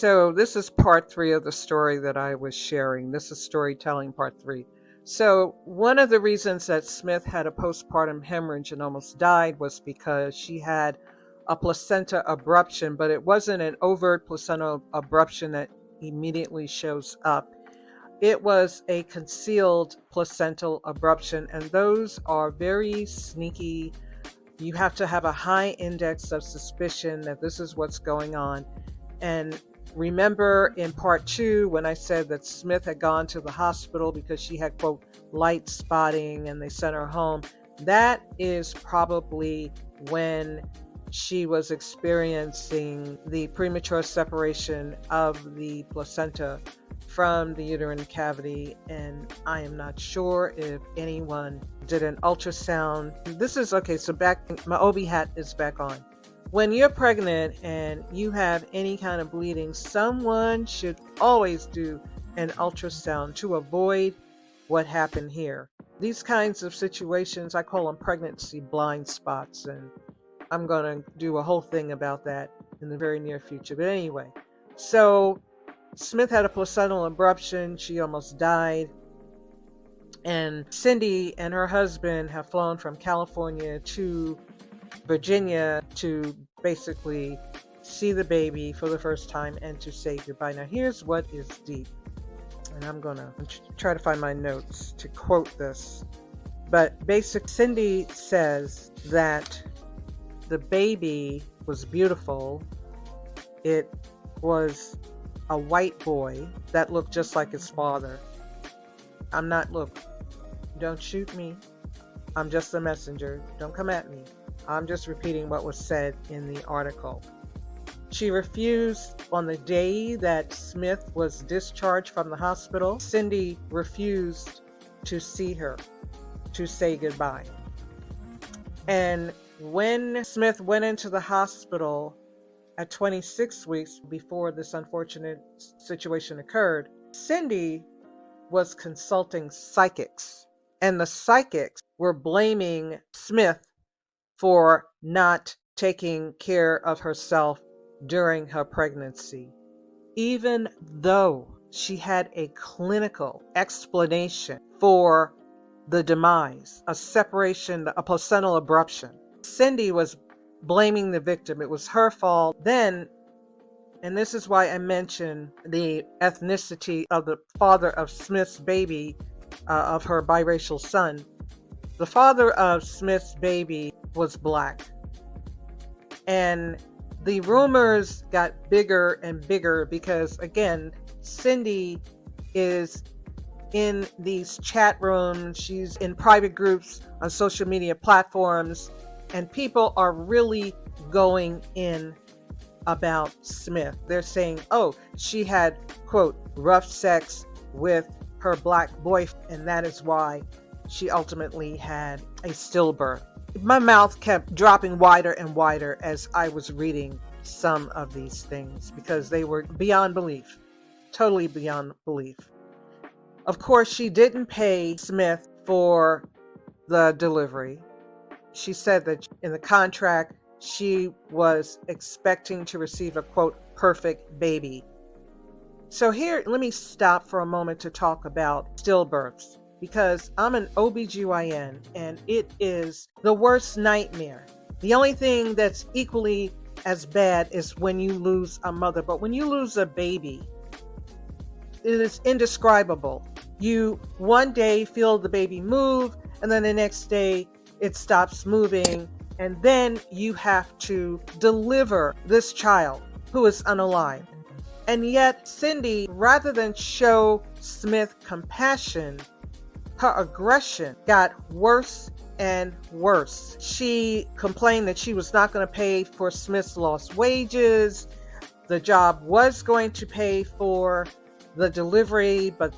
So this is part 3 of the story that I was sharing. This is storytelling part 3. So one of the reasons that Smith had a postpartum hemorrhage and almost died was because she had a placenta abruption, but it wasn't an overt placental abruption that immediately shows up. It was a concealed placental abruption, and those are very sneaky. You have to have a high index of suspicion that this is what's going on. And remember in part 2 when I said that Smith had gone to the hospital because she had, quote, light spotting and they sent her home. That is probably when she was experiencing the premature separation of the placenta from the uterine cavity, and I am not sure if anyone did an ultrasound. This is okay, so back, my OB hat is back on. When you're pregnant and you have any kind of bleeding, someone should always do an ultrasound to avoid what happened here. These kinds of situations, I call them pregnancy blind spots, and I'm going to do a whole thing about that in the very near future. But anyway, so Smith had a placental abruption. She almost died. And Cindy and her husband have flown from California to Virginia to basically see the baby for the first time and to say goodbye. Now, here's what is deep. And I'm going to try to find my notes to quote this. But basically, Cindy says that the baby was beautiful. It was a white boy that looked just like his father. Look, don't shoot me. I'm just a messenger. Don't come at me. I'm just repeating what was said in the article. She refused on the day that Smith was discharged from the hospital. Cindy refused to see her, to say goodbye. And when Smith went into the hospital at 26 weeks before this unfortunate situation occurred, Cindy was consulting psychics, and the psychics were blaming Smith for not taking care of herself during her pregnancy, even though she had a clinical explanation for the demise, a separation, a placental abruption. Cindy was blaming the victim. It was her fault. Then, and this is why I mentioned the ethnicity of the father of Smith's baby, of her biracial son. The father of Smith's baby was black. And the rumors got bigger and bigger because, again, Cindy is in these chat rooms. She's in private groups on social media platforms, and people are really going in about Smith. They're saying, oh, she had, quote, rough sex with her black boyfriend, and that is why she ultimately had a stillbirth. My mouth kept dropping wider and wider as I was reading some of these things because they were beyond belief, totally beyond belief. Of course, she didn't pay Smith for the delivery. She said that in the contract, she was expecting to receive a, quote, perfect baby. So here, let me stop for a moment to talk about stillbirths, because I'm an OBGYN and it is the worst nightmare. The only thing that's equally as bad is when you lose a mother, but when you lose a baby, it is indescribable. You one day feel the baby move, and then the next day it stops moving, and then you have to deliver this child who is unalived. And yet Cindy, rather than show Smith compassion, her aggression got worse and worse. She complained that she was not going to pay for Smith's lost wages. The job was going to pay for the delivery, but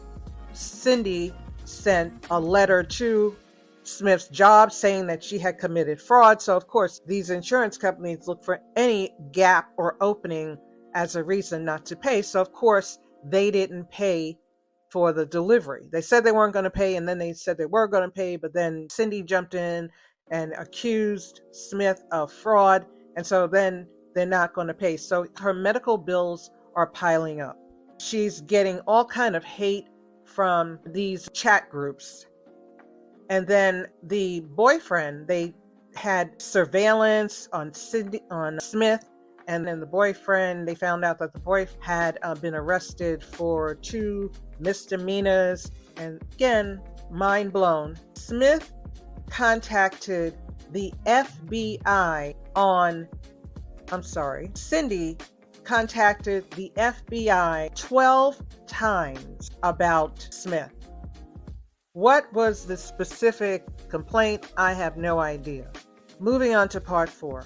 Cindy sent a letter to Smith's job saying that she had committed fraud. So of course, these insurance companies look for any gap or opening as a reason not to pay. So of course, they didn't pay for the delivery. They said they weren't going to pay, and then they said they were going to pay, but then Cindy jumped in and accused Smith of fraud, and so then they're not going to pay. So her medical bills are piling up. She's getting all kind of hate from these chat groups. And then the boyfriend, they had surveillance on Smith, and then the boyfriend, they found out that the boyfriend had been arrested for 2 misdemeanors. And again, mind blown. Smith contacted the FBI Cindy contacted the FBI 12 times about Smith. What was the specific complaint? I have no idea. Moving on to part 4.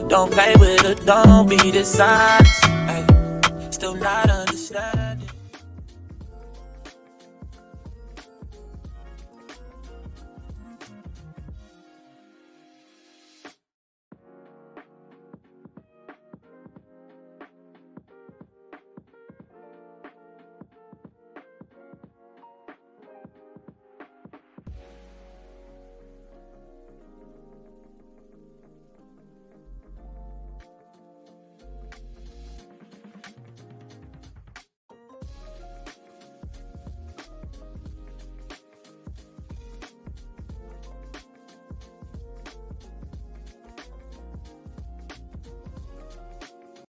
Don't play with it, don't be dishonest. Still not understand.